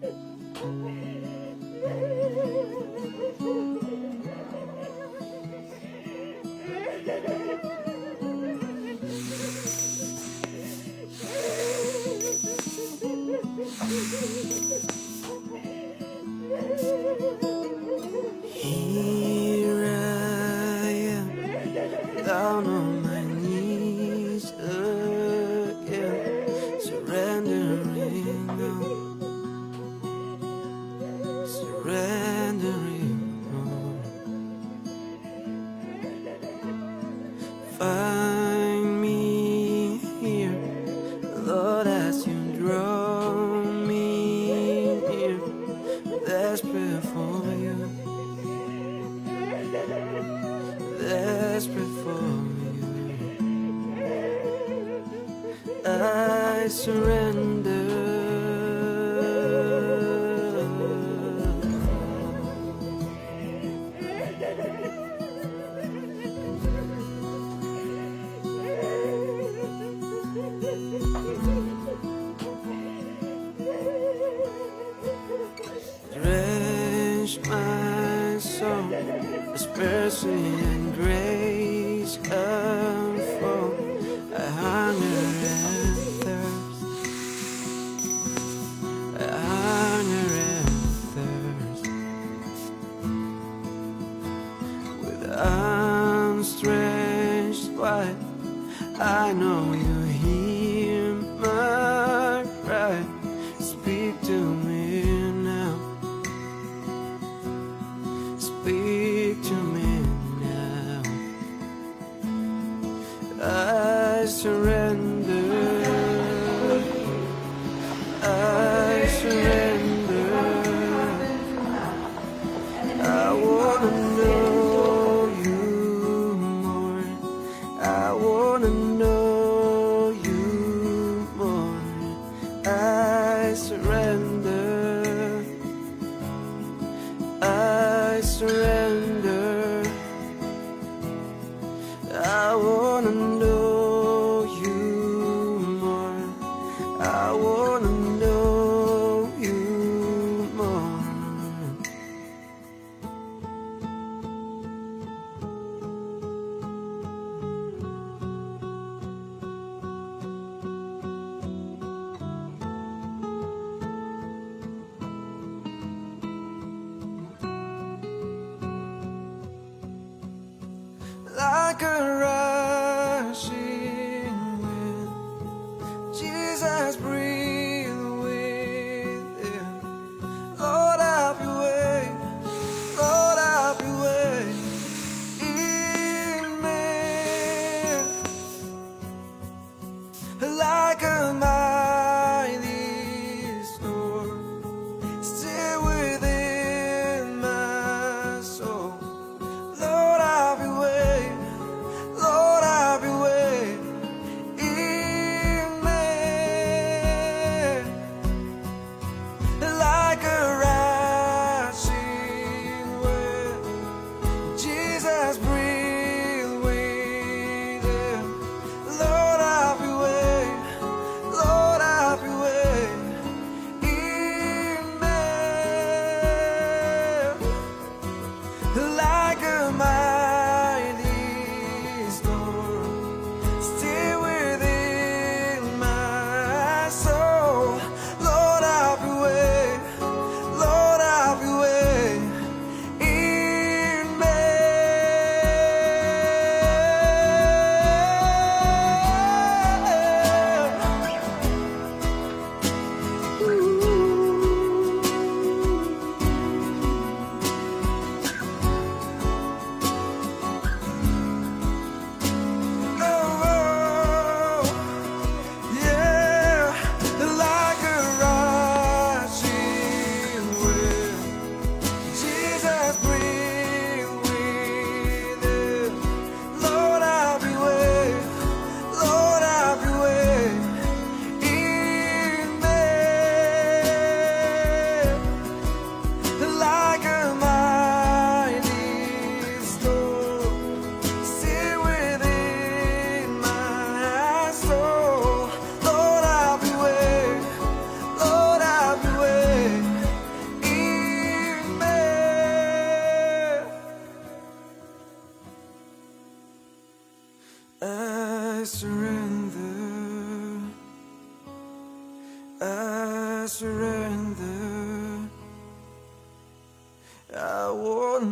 Here I am, down on my knees again, surrendering all, surrendering all. Find me here, Lord, as you draw me near, desperate for you, desperate for you. I surrender. Drench my soul, as mercy and grace unfold. I hunger and thirst, I hunger and thirst. With arms stretched wide, I know you hear my cry. Speak to me now, speak to me now. I surrender, I surrender. I wanna know you more, I wanna know you more. I surrender, I surrender. I wanna know you more, I wanna know you more. Like a rushing wind, Jesus, breathe within. Lord, have your way, Lord, have your way in me. Like a mighty storm, still within my soul. Lord, have your way, I surrender, I surrender. I want